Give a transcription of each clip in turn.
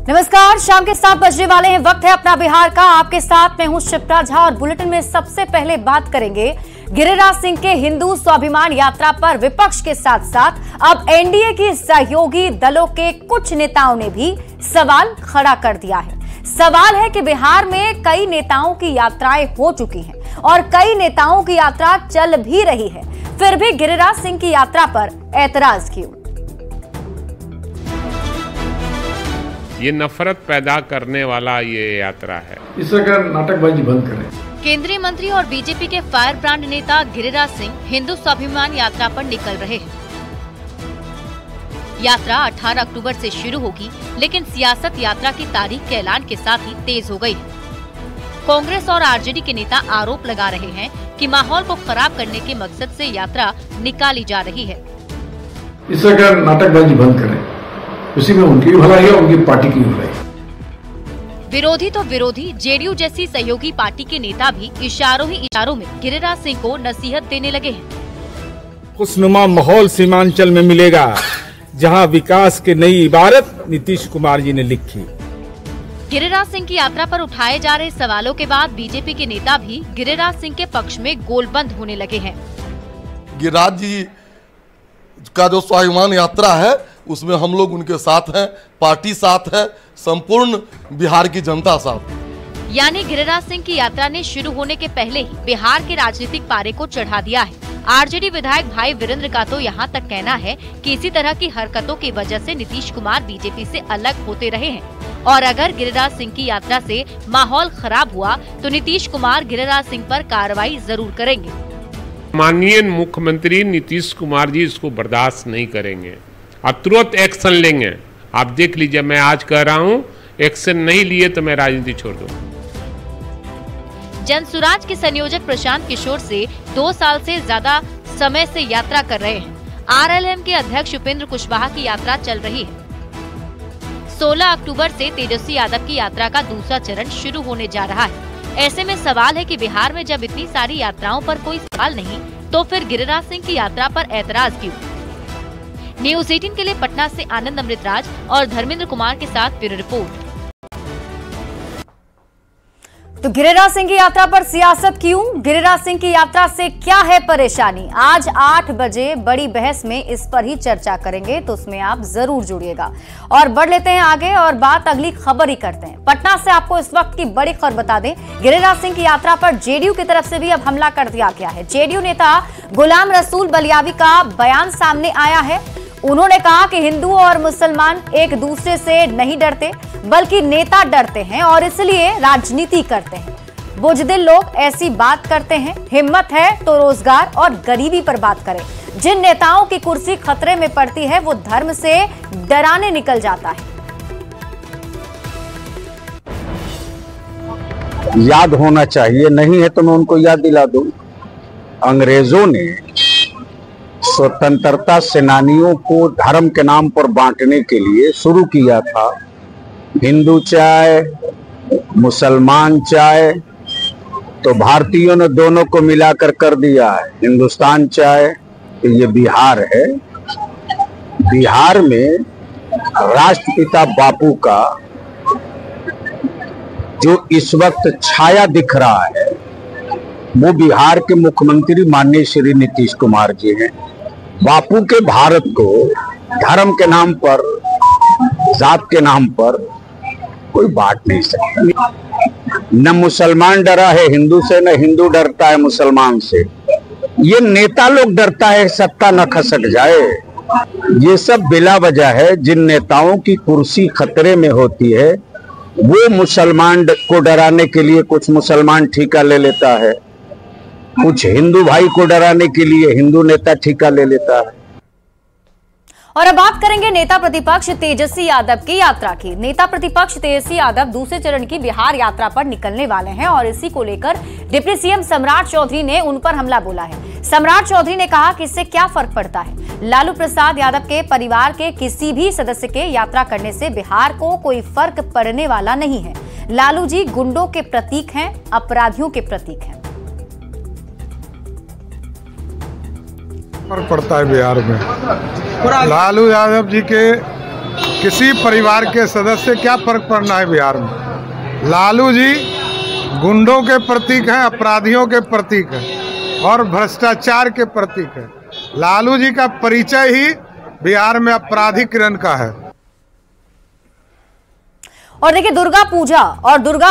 नमस्कार, शाम के 7 बजने वाले हैं। वक्त है अपना बिहार का। आपके साथ मैं हूं शिप्रा झा और बुलेटिन में सबसे पहले बात करेंगे गिरिराज सिंह के हिंदू स्वाभिमान यात्रा पर। विपक्ष के साथ साथ अब एनडीए की सहयोगी दलों के कुछ नेताओं ने भी सवाल खड़ा कर दिया है। सवाल है कि बिहार में कई नेताओं की यात्राएं हो चुकी हैं और कई नेताओं की यात्रा चल भी रही है, फिर भी गिरिराज सिंह की यात्रा पर ऐतराज क्यों? ये नफरत पैदा करने वाला ये यात्रा है। इस तरह नाटकबाजी बंद करें। केंद्रीय मंत्री और बीजेपी के फायर ब्रांड नेता गिरिराज सिंह हिंदू स्वाभिमान यात्रा पर निकल रहे हैं। यात्रा 18 अक्टूबर से शुरू होगी, लेकिन सियासत यात्रा की तारीख के ऐलान के साथ ही तेज हो गई। कांग्रेस और आरजेडी के नेता आरोप लगा रहे हैं कि माहौल को खराब करने के मकसद से यात्रा निकाली जा रही है। इस तरह नाटकबाजी बंद करें, उसी में उनकी भलाई है, उनकी पार्टी की भलाई। विरोधी तो विरोधी, जेडीयू जैसी सहयोगी पार्टी के नेता भी इशारों ही इशारों में गिरिराज सिंह को नसीहत देने लगे हैं। खुशनुमा माहौल सीमांचल में मिलेगा, जहां विकास की नई इबारत नीतीश कुमार जी ने लिखी। गिरिराज सिंह की यात्रा पर उठाए जा रहे सवालों के बाद बीजेपी के नेता भी गिरिराज सिंह के पक्ष में गोलबंद होने लगे हैं। गिरिराज जी का जो स्वाभिमान यात्रा है उसमें हम लोग उनके साथ हैं, पार्टी साथ है, संपूर्ण बिहार की जनता साथ। यानी गिरिराज सिंह की यात्रा ने शुरू होने के पहले ही बिहार के राजनीतिक पारे को चढ़ा दिया है। आरजेडी विधायक भाई वीरेंद्र का तो यहाँ तक कहना है कि इसी तरह की हरकतों की वजह से नीतीश कुमार बीजेपी से अलग होते रहे हैं और अगर गिरिराज सिंह की यात्रा से माहौल खराब हुआ तो नीतीश कुमार गिरिराज सिंह पर कार्रवाई जरूर करेंगे। माननीय मुख्यमंत्री नीतीश कुमार जी इसको बर्दाश्त नहीं करेंगे और तुरंत एक्शन लेंगे। आप देख लीजिए, मैं आज कह रहा हूँ, एक्शन नहीं लिए तो मैं राजनीति छोड़ दूंगा। जनसुराज के संयोजक प्रशांत किशोर से 2 साल से ज्यादा समय से यात्रा कर रहे हैं। आरएलएम के अध्यक्ष उपेंद्र कुशवाहा की यात्रा चल रही है। 16 अक्टूबर से तेजस्वी यादव की यात्रा का दूसरा चरण शुरू होने जा रहा है। ऐसे में सवाल है कि बिहार में जब इतनी सारी यात्राओं पर कोई सवाल नहीं, तो फिर गिरिराज सिंह की यात्रा पर ऐतराज क्यों? न्यूज़ 18 के लिए पटना से आनंद अमृतराज और धर्मेंद्र कुमार के साथ ब्यूरो रिपोर्ट। तो गिरिराज सिंह की यात्रा पर सियासत क्यों? गिरिराज सिंह की यात्रा से क्या है परेशानी? आज 8 बजे बड़ी बहस में इस पर ही चर्चा करेंगे, तो उसमें आप जरूर जुड़िएगा। और बढ़ लेते हैं आगे और बात अगली खबर ही करते हैं। पटना से आपको इस वक्त की बड़ी खबर बता दें, गिरिराज सिंह की यात्रा पर जेडीयू की तरफ से भी अब हमला कर दिया गया है। जेडीयू नेता गुलाम रसूल बलियावी का बयान सामने आया है। उन्होंने कहा कि हिंदू और मुसलमान एक दूसरे से नहीं डरते, बल्कि नेता डरते हैं और इसलिए राजनीति करते हैं। बुजदिल लोग ऐसी बात करते हैं। हिम्मत है तो रोजगार और गरीबी पर बात करें। जिन नेताओं की कुर्सी खतरे में पड़ती है वो धर्म से डराने निकल जाता है। याद होना चाहिए, नहीं है तो मैं उनको याद दिला दूं। अंग्रेजों ने स्वतंत्रता सेनानियों को धर्म के नाम पर बांटने के लिए शुरू किया था। हिंदू चाय, मुसलमान चाय, तो भारतीयों ने दोनों को मिलाकर कर दिया है हिंदुस्तान चाय। तो ये बिहार है। बिहार में राष्ट्रपिता बापू का जो इस वक्त छाया दिख रहा है वो बिहार के मुख्यमंत्री माननीय श्री नीतीश कुमार जी हैं। बापू के भारत को धर्म के नाम पर, जात के नाम पर कोई बांट नहीं सकता। न मुसलमान डरा है हिंदू से, न हिंदू डरता है मुसलमान से। ये नेता लोग डरता है सत्ता न खसक जाए। ये सब बिला वजह है। जिन नेताओं की कुर्सी खतरे में होती है वो मुसलमान को डराने के लिए कुछ मुसलमान ठीका ले लेता है, कुछ हिंदू भाई को डराने के लिए हिंदू नेता ठीका ले लेता है। और अब बात करेंगे नेता प्रतिपक्ष तेजस्वी यादव की यात्रा की। नेता प्रतिपक्ष तेजस्वी यादव दूसरे चरण की बिहार यात्रा पर निकलने वाले हैं और इसी को लेकर डिप्टी सीएम सम्राट चौधरी ने उन पर हमला बोला है। सम्राट चौधरी ने कहा कि इससे क्या फर्क पड़ता है। लालू प्रसाद यादव के परिवार के किसी भी सदस्य के यात्रा करने से बिहार को कोई फर्क पड़ने वाला नहीं है। लालू जी गुंडों के प्रतीक हैं, अपराधियों के प्रतीक हैं। फर्क पड़ता है बिहार में। लालू यादव जी के किसी परिवार के सदस्य क्या फर्क पड़ना है बिहार में। लालू जी गुंडों के प्रतीक हैं, अपराधियों के प्रतीक हैं और भ्रष्टाचार के प्रतीक हैं। लालू जी का परिचय ही बिहार में अपराधीकरण का है। और देखिए दुर्गा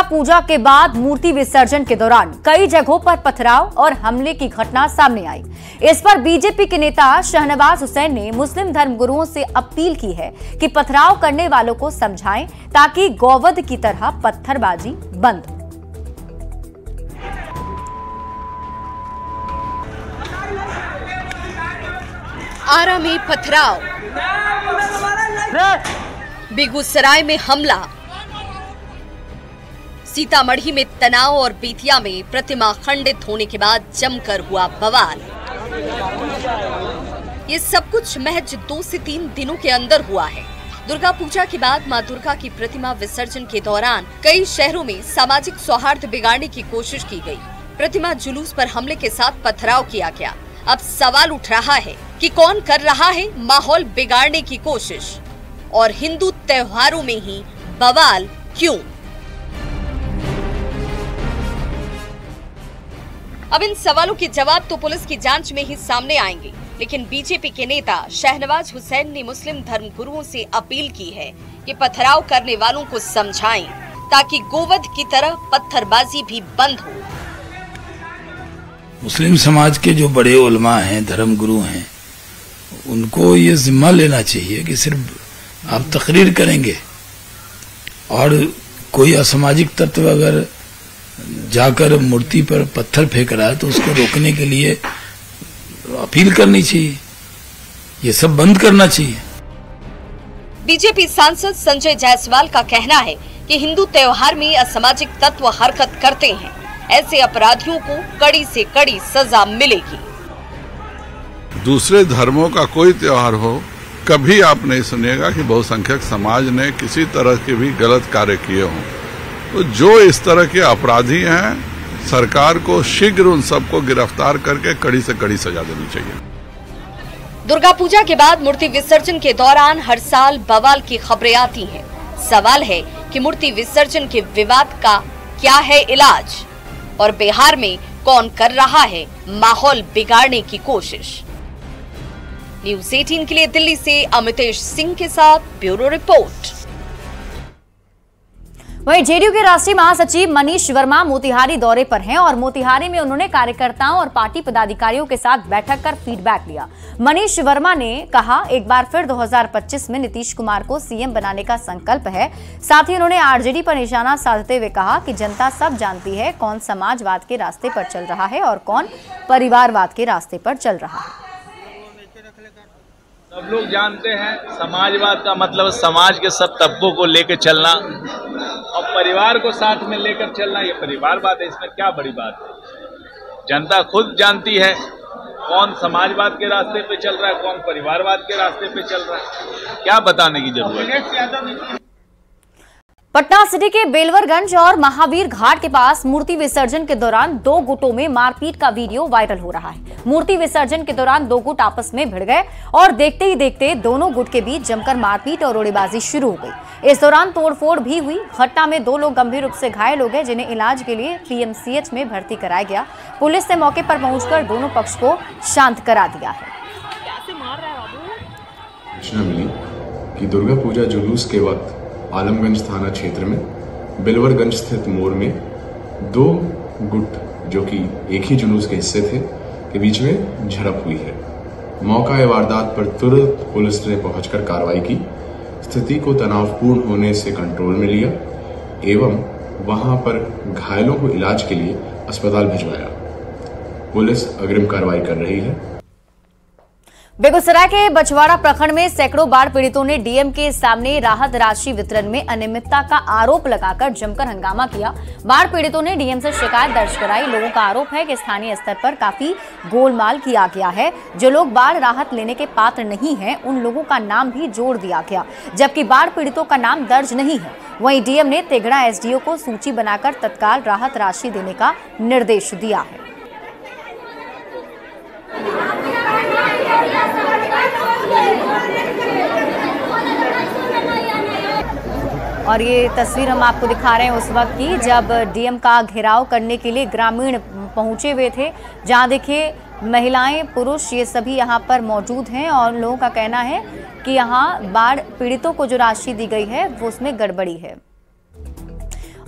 पूजा के बाद मूर्ति विसर्जन के दौरान कई जगहों पर पथराव और हमले की घटना सामने आई। इस पर बीजेपी के नेता शहनवाज हुसैन ने मुस्लिम धर्मगुरुओं से अपील की है कि पथराव करने वालों को समझाएं ताकि गौवध की तरह पत्थरबाजी बंद हो। आरा में पथराव, बेगूसराय में हमला, सीतामढ़ी में तनाव और बेतिया में प्रतिमा खंडित होने के बाद जमकर हुआ बवाल। ये सब कुछ महज 2 से 3 दिनों के अंदर हुआ है। दुर्गा पूजा के बाद मां दुर्गा की प्रतिमा विसर्जन के दौरान कई शहरों में सामाजिक सौहार्द बिगाड़ने की कोशिश की गई। प्रतिमा जुलूस पर हमले के साथ पथराव किया गया। अब सवाल उठ रहा है कि कौन कर रहा है माहौल बिगाड़ने की कोशिश, और हिंदू त्योहारों में ही बवाल क्यों? अब इन सवालों के जवाब तो पुलिस की जांच में ही सामने आएंगे, लेकिन बीजेपी के नेता शहनवाज हुसैन ने मुस्लिम धर्मगुरुओं से अपील की है कि पथराव करने वालों को समझाएं ताकि गोवध की तरह पत्थरबाजी भी बंद हो। मुस्लिम समाज के जो बड़े उलमा हैं, धर्मगुरु हैं, उनको ये जिम्मा लेना चाहिए कि सिर्फ आप तकरीर करेंगे और कोई असामाजिक तत्व अगर जाकर मूर्ति पर पत्थर फेंक रहा है तो उसको रोकने के लिए अपील करनी चाहिए, ये सब बंद करना चाहिए। बीजेपी सांसद संजय जायसवाल का कहना है कि हिंदू त्योहार में असामाजिक तत्व हरकत करते हैं, ऐसे अपराधियों को कड़ी से कड़ी सजा मिलेगी। दूसरे धर्मों का कोई त्योहार हो, कभी आप नहीं सुनिएगा कि बहुसंख्यक समाज ने किसी तरह के भी गलत कार्य किए हों। तो जो इस तरह के अपराधी हैं, सरकार को शीघ्र उन सबको गिरफ्तार करके कड़ी से कड़ी सजा देनी चाहिए। दुर्गा पूजा के बाद मूर्ति विसर्जन के दौरान हर साल बवाल की खबरें आती हैं। सवाल है कि मूर्ति विसर्जन के विवाद का क्या है इलाज, और बिहार में कौन कर रहा है माहौल बिगाड़ने की कोशिश। न्यूज़ 18 के लिए दिल्ली से अमितेश सिंह के साथ ब्यूरो रिपोर्ट। वहीं जेडीयू के राष्ट्रीय महासचिव मनीष वर्मा मोतिहारी दौरे पर हैं और मोतिहारी में उन्होंने कार्यकर्ताओं और पार्टी पदाधिकारियों के साथ बैठक कर फीडबैक लिया। मनीष वर्मा ने कहा एक बार फिर 2025 में नीतीश कुमार को सीएम बनाने का संकल्प है। साथ ही उन्होंने आरजेडी पर निशाना साधते हुए कहा कि जनता सब जानती है कौन समाजवाद के रास्ते पर चल रहा है और कौन परिवारवाद के रास्ते पर चल रहा है। सब लोग जानते हैं समाजवाद का मतलब समाज के सब तबकों को लेकर चलना और परिवार को साथ में लेकर चलना, ये परिवारवाद है। इसमें क्या बड़ी बात है? जनता खुद जानती है कौन समाजवाद के रास्ते पे चल रहा है, कौन परिवारवाद के रास्ते पे चल रहा है, क्या बताने की जरूरत है। पटना सिटी के बेलवरगंज और महावीर घाट के पास मूर्ति विसर्जन के दौरान 2 गुटों में मारपीट का वीडियो वायरल हो रहा है। मूर्ति विसर्जन के दौरान 2 गुट आपस में भिड़ गए और देखते ही देखते दोनों गुट के बीच जमकर मारपीट और रोड़ेबाजी शुरू हो गई। इस दौरान तोड़फोड़ भी हुई। घटना में 2 लोग गंभीर रूप से घायल हो गए, जिन्हें इलाज के लिए पीएमसीएच में भर्ती कराया गया। पुलिस ने मौके पर पहुंचकर दोनों पक्ष को शांत करा दिया है। सूचना मिली कि दुर्गा पूजा जुलूस के वक्त आलमगंज थाना क्षेत्र में बेलवरगंज स्थित मोड़ में 2 गुट जो कि एक ही जुलूस के हिस्से थे के बीच में झड़प हुई है। मौका वारदात पर तुरंत पुलिस ने पहुंचकर कार्रवाई की, स्थिति को तनावपूर्ण होने से कंट्रोल में लिया एवं वहां पर घायलों को इलाज के लिए अस्पताल भिजवाया। पुलिस अग्रिम कार्रवाई कर रही है। बेगूसराय के बछवाड़ा प्रखंड में सैकड़ों बाढ़ पीड़ितों ने डीएम के सामने राहत राशि वितरण में अनियमितता का आरोप लगाकर जमकर हंगामा किया। बाढ़ पीड़ितों ने डीएम से शिकायत दर्ज कराई। लोगों का आरोप है कि स्थानीय स्तर पर काफी गोलमाल किया गया है। जो लोग बाढ़ राहत लेने के पात्र नहीं हैं, उन लोगों का नाम भी जोड़ दिया गया, जबकि बाढ़ पीड़ितों का नाम दर्ज नहीं है। वहीं डीएम ने तेघड़ा एसडीओ को सूची बनाकर तत्काल राहत राशि देने का निर्देश दिया है। और ये तस्वीर हम आपको दिखा रहे हैं उस वक्त की जब डीएम का घेराव करने के लिए ग्रामीण पहुंचे हुए थे, जहां देखिए महिलाएं पुरुष ये सभी यहां पर मौजूद हैं और लोगों का कहना है कि यहां बाढ़ पीड़ितों को जो राशि दी गई है वो उसमें गड़बड़ी है।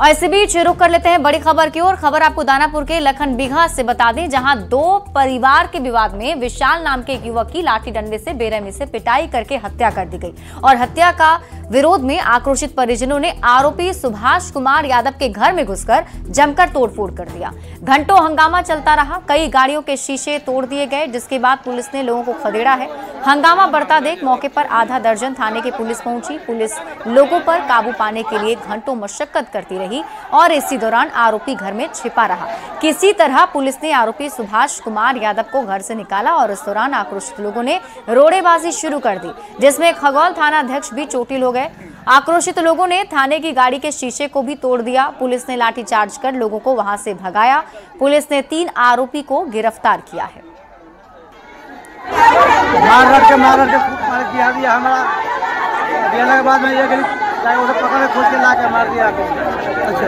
और इसी बीच रुक कर लेते हैं बड़ी खबर की ओर। खबर आपको दानापुर के लखन बीघा से बता दें, जहां दो परिवार के विवाद में विशाल नाम के एक युवक की लाठी डंडे से बेरहमी से पिटाई करके हत्या कर दी गई और हत्या का विरोध में आक्रोशित परिजनों ने आरोपी सुभाष कुमार यादव के घर में घुसकर जमकर तोड़फोड़ कर दिया। घंटों हंगामा चलता रहा, कई गाड़ियों के शीशे तोड़ दिए गए, जिसके बाद पुलिस ने लोगों को खदेड़ा है। हंगामा बढ़ता देख मौके पर आधा दर्जन थाने की पुलिस पहुंची। पुलिस लोगों पर काबू पाने के लिए घंटों मशक्कत करती रही और इसी दौरान आरोपी घर में छिपा रहा। किसी तरह पुलिस ने आरोपी सुभाष कुमार यादव को घर से निकाला और इस दौरान आक्रोशित लोगों ने रोड़ेबाजी शुरू कर दी, जिसमें खगौल थाना अध्यक्ष भी चोटिल हो गए। आक्रोशित लोगों ने थाने की गाड़ी के शीशे को भी तोड़ दिया। पुलिस ने लाठीचार्ज कर लोगों को वहां से भगाया। पुलिस ने 3 आरोपी को गिरफ्तार किया है।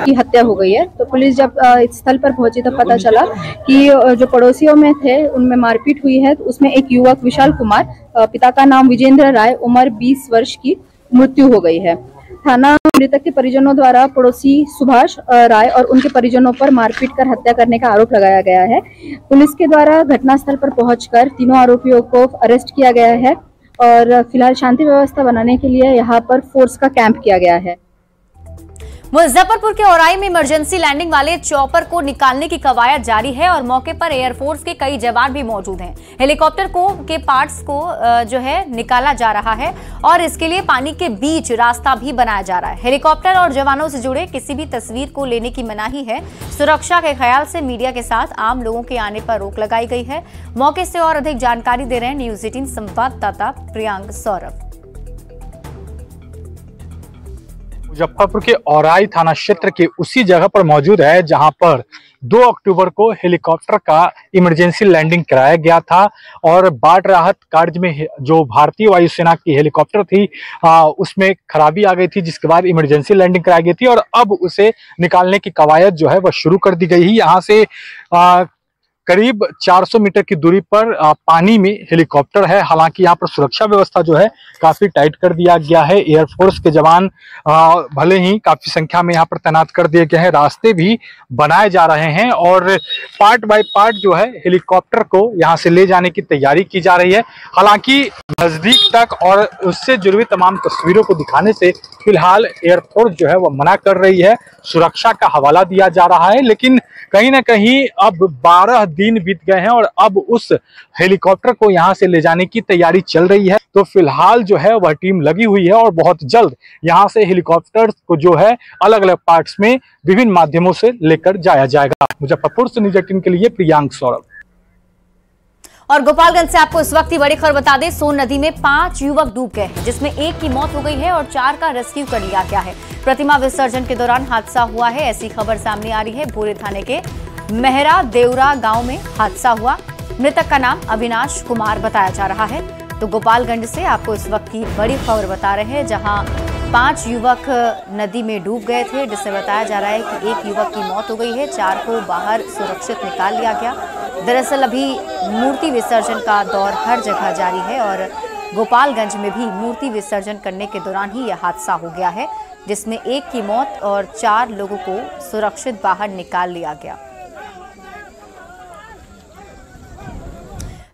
की हत्या हो गई है, तो पुलिस जब स्थल पर पहुंची तब पता चला कि जो पड़ोसियों में थे उनमें मारपीट हुई है। उसमें एक युवक विशाल कुमार, पिता का नाम विजेंद्र राय, उम्र 20 वर्ष की, मृत्यु हो गई है। थाना मृतक के परिजनों द्वारा पड़ोसी सुभाष राय और उनके परिजनों पर मारपीट कर हत्या करने का आरोप लगाया गया है। पुलिस के द्वारा घटनास्थल पर पहुंचकर तीनों आरोपियों को अरेस्ट किया गया है और फिलहाल शांति व्यवस्था बनाने के लिए यहाँ पर फोर्स का कैंप किया गया है। मुजफ्फरपुर के औराई में इमरजेंसी लैंडिंग वाले चॉपर को निकालने की कवायद जारी है और मौके पर एयरफोर्स के कई जवान भी मौजूद हैं। हेलीकॉप्टर के पार्ट्स को जो है निकाला जा रहा है और इसके लिए पानी के बीच रास्ता भी बनाया जा रहा है। हेलीकॉप्टर और जवानों से जुड़े किसी भी तस्वीर को लेने की मनाही है। सुरक्षा के ख्याल से मीडिया के साथ आम लोगों के आने पर रोक लगाई गई है। मौके से और अधिक जानकारी दे रहे हैं न्यूज 18 संवाददाता प्रियांक सौरभ। मुजफ्फरपुर के औराई थाना क्षेत्र के उसी जगह पर मौजूद है जहां पर 2 अक्टूबर को हेलीकॉप्टर का इमरजेंसी लैंडिंग कराया गया था और बाढ़ राहत कार्य में जो भारतीय वायुसेना की हेलीकॉप्टर थी उसमें खराबी आ गई थी, जिसके बाद इमरजेंसी लैंडिंग कराई गई थी और अब उसे निकालने की कवायद जो है वह शुरू कर दी गई है। यहाँ से करीब 400 मीटर की दूरी पर पानी में हेलीकॉप्टर है। हालांकि यहाँ पर सुरक्षा व्यवस्था जो है काफी टाइट कर दिया गया है। एयरफोर्स के जवान भले ही काफी संख्या में यहाँ पर तैनात कर दिए गए हैं, रास्ते भी बनाए जा रहे हैं और पार्ट बाय पार्ट जो है हेलीकॉप्टर को यहाँ से ले जाने की तैयारी की जा रही है। हालांकि नजदीक तक और उससे जुड़ी हुई तमाम तस्वीरों को दिखाने से फिलहाल एयरफोर्स जो है वह मना कर रही है। सुरक्षा का हवाला दिया जा रहा है, लेकिन कहीं ना कहीं अब 12 दिन बीत गए हैं और अब उस हेलीकॉप्टर को यहां से ले जाने की तैयारी चल रही है। तो फिलहाल जो है वह टीम लगी हुई है और बहुत जल्द यहां से हेलीकॉप्टर को जो है अलग अलग पार्ट्स में विभिन्न माध्यमों से लेकर जाया जाएगा। मुजफ्फरपुर से न्यूज 18 के लिए प्रियांक सौरभ। और गोपालगंज से आपको इस वक्त की बड़ी खबर बता दें, सोन नदी में 5 युवक डूब गए हैं, जिसमें 1 की मौत हो गई है और 4 का रेस्क्यू कर लिया गया है। प्रतिमा विसर्जन के दौरान हादसा हुआ है, ऐसी खबर सामने आ रही है। भोरे थाने के मेहरा देवरा गांव में हादसा हुआ। मृतक का नाम अविनाश कुमार बताया जा रहा है। तो गोपालगंज से आपको इस वक्त की बड़ी खबर बता रहे हैं, जहां 5 युवक नदी में डूब गए थे, जिससे बताया जा रहा है कि 1 युवक की मौत हो गई है, 4 को बाहर सुरक्षित निकाल लिया गया। दरअसल अभी मूर्ति विसर्जन का दौर हर जगह जारी है और गोपालगंज में भी मूर्ति विसर्जन करने के दौरान ही यह हादसा हो गया है, जिसमें 1 की मौत और 4 लोगों को सुरक्षित बाहर निकाल लिया गया।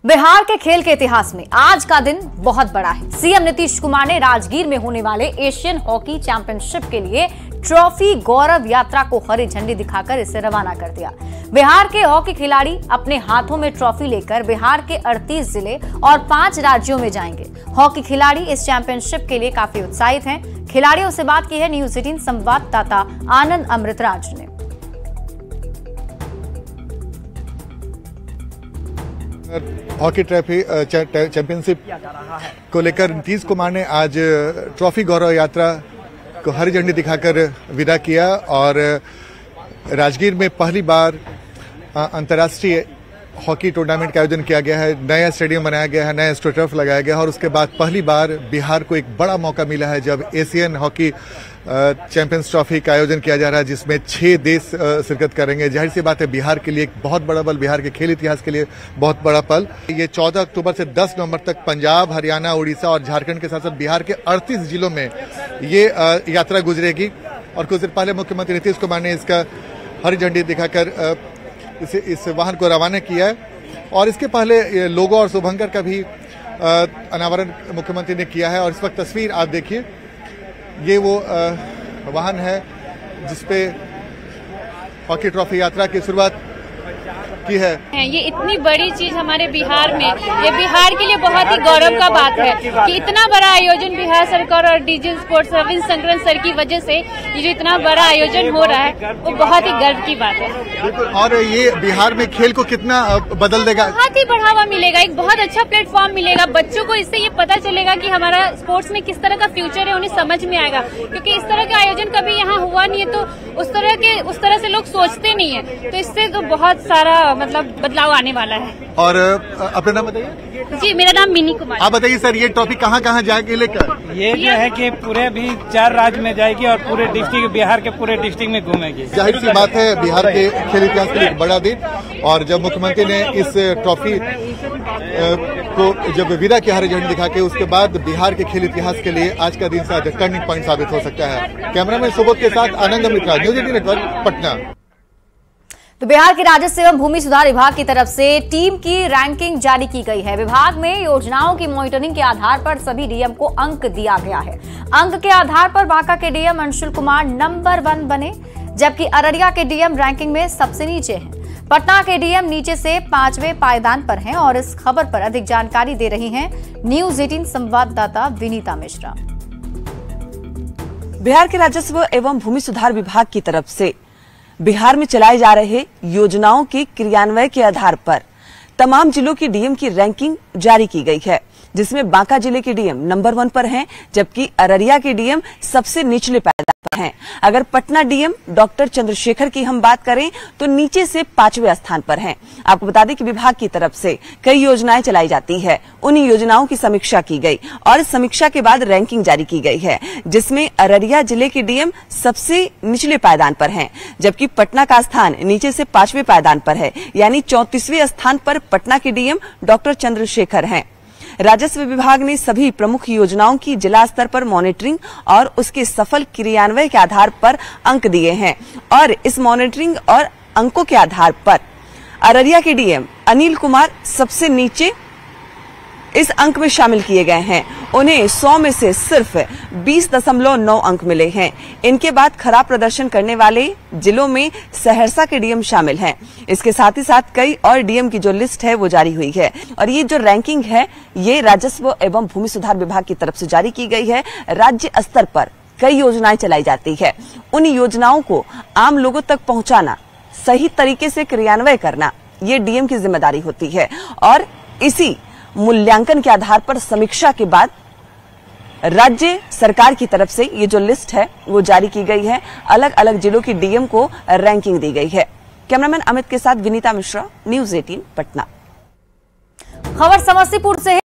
बिहार के खेल के इतिहास में आज का दिन बहुत बड़ा है। सीएम नीतीश कुमार ने राजगीर में होने वाले एशियन हॉकी चैंपियनशिप के लिए ट्रॉफी गौरव यात्रा को हरी झंडी दिखाकर इसे रवाना कर दिया। बिहार के हॉकी खिलाड़ी अपने हाथों में ट्रॉफी लेकर बिहार के 38 जिले और 5 राज्यों में जाएंगे। हॉकी खिलाड़ी इस चैंपियनशिप के लिए काफी उत्साहित हैं। खिलाड़ियों से बात की है न्यूज 18 संवाददाता आनंद अमृतराज ने। हॉकी ट्रॉफी चैंपियनशिप को लेकर नीतीश कुमार ने आज ट्रॉफी गौरव यात्रा को हरी झंडी दिखाकर विदा किया और राजगीर में पहली बार अंतर्राष्ट्रीय हॉकी टूर्नामेंट का आयोजन किया गया है, नया स्टेडियम बनाया गया है, नया एस्ट्रोटर्फ लगाया गया है और उसके बाद पहली बार बिहार को एक बड़ा मौका मिला है जब एशियन हॉकी चैंपियंस ट्रॉफी का आयोजन किया जा रहा है, जिसमें 6 देश शिरकत करेंगे। जाहिर सी बात है, बिहार के लिए एक बहुत बड़ा पल, बिहार के खेल इतिहास के लिए बहुत बड़ा पल। ये 14 अक्टूबर से 10 नवंबर तक पंजाब, हरियाणा, उड़ीसा और झारखंड के साथ साथ बिहार के 38 जिलों में ये यात्रा गुजरेगी। और कुछ देर पहले मुख्यमंत्री नीतीश कुमार ने इसका हरी झंडी दिखाकर इस वाहन को रवाना किया है और इसके पहले लोगो और शुभंकर का भी अनावरण मुख्यमंत्री ने किया है। और इस वक्त तस्वीर आप देखिए, ये वो वाहन है जिसपे हॉकी ट्रॉफी यात्रा की शुरुआत की है। ये इतनी बड़ी चीज हमारे बिहार में, ये बिहार के लिए बहुत ही गौरव का बात है कि इतना बड़ा आयोजन बिहार सरकार और DG sports Ravindra Shankaran sir की वजह से ये जो इतना बड़ा आयोजन हो रहा है वो बहुत ही गर्व की बात है। और ये बिहार में खेल को कितना बदल देगा, बहुत ही बढ़ावा मिलेगा, एक बहुत अच्छा प्लेटफॉर्म मिलेगा। बच्चों को इससे ये पता चलेगा कि हमारा स्पोर्ट्स में किस तरह का फ्यूचर है, उन्हें समझ में आएगा, क्योंकि इस तरह का आयोजन कभी यहाँ हुआ नहीं है, तो उस तरह से लोग सोचते नहीं है, तो इससे तो बहुत सारा मतलब बदलाव आने वाला है। और अपना नाम बताइए। जी, मेरा नाम मिनी कुमार। आप बताइए सर, ये ट्रॉफी कहाँ कहाँ जाएगी लेकर? ये जो है कि पूरे भी 4 राज्य में जाएगी और पूरे डिस्ट्रिक्ट, बिहार के पूरे डिस्ट्रिक्ट में घूमेगी। जाहिर सी बात है, बिहार के खेल इतिहास के लिए एक बड़ा दिन। और जब मुख्यमंत्री ने इस ट्रॉफी को जब विदा की हरी झंडी दिखा के, उसके बाद बिहार के खेल इतिहास के लिए आज का दिन टर्निंग पॉइंट साबित हो सकता है। कैमरामैन सुबोध के साथ आनंद मित्रा, न्यूज 18 नेटवर्क, पटना। तो बिहार के राजस्व एवं भूमि सुधार विभाग की तरफ से टीम की रैंकिंग जारी की गई है। विभाग में योजनाओं की मॉनिटरिंग के आधार पर सभी डीएम को अंक दिया गया है। अंक के आधार पर बांका के डीएम अंशुल कुमार नंबर 1 बने, जबकि अररिया के डीएम रैंकिंग में सबसे नीचे हैं। पटना के डीएम नीचे से 5वें पायदान पर हैं और इस खबर पर अधिक जानकारी दे रही हैं न्यूज 18 संवाददाता विनीता मिश्रा। बिहार के राजस्व एवं भूमि सुधार विभाग की तरफ से बिहार में चलाए जा रहे योजनाओं के क्रियान्वयन के आधार पर तमाम जिलों की डीएम की रैंकिंग जारी की गई है, जिसमें बांका जिले के डीएम नंबर 1 पर हैं, जबकि अररिया के डीएम सबसे निचले पायदान पर हैं। अगर पटना डीएम डॉक्टर चंद्रशेखर की हम बात करें तो नीचे से 5वें स्थान पर हैं। आपको बता दें कि विभाग की तरफ से कई योजनाएं चलाई जाती है, उन योजनाओं की समीक्षा की गई और समीक्षा के बाद रैंकिंग जारी की गई है, जिसमें अररिया जिले के डीएम सबसे निचले पायदान पर हैं, जबकि पटना का स्थान नीचे से 5वें पायदान पर है, यानी 34वें स्थान पर पटना के डीएम डॉक्टर चंद्रशेखर हैं। राजस्व विभाग ने सभी प्रमुख योजनाओं की जिला स्तर पर मॉनिटरिंग और उसके सफल क्रियान्वयन के आधार पर अंक दिए हैं और इस मॉनिटरिंग और अंकों के आधार पर अररिया के डीएम अनिल कुमार सबसे नीचे इस अंक में शामिल किए गए हैं। उन्हें 100 में से सिर्फ 20.9 अंक मिले हैं। इनके बाद खराब प्रदर्शन करने वाले जिलों में सहरसा के डीएम शामिल हैं। इसके साथ ही साथ कई और डीएम की जो लिस्ट है वो जारी हुई है और ये जो रैंकिंग है ये राजस्व एवं भूमि सुधार विभाग की तरफ से जारी की गई है। राज्य स्तर पर कई योजनाएं चलाई जाती है, उन योजनाओं को आम लोगों तक पहुंचाना, सही तरीके से क्रियान्वयन करना ये डीएम की जिम्मेदारी होती है और इसी मूल्यांकन के आधार पर समीक्षा के बाद राज्य सरकार की तरफ से ये जो लिस्ट है वो जारी की गई है। अलग अलग जिलों की डीएम को रैंकिंग दी गई है। कैमरामैन अमित के साथ विनीता मिश्रा, न्यूज 18 पटना। खबर समस्तीपुर से है।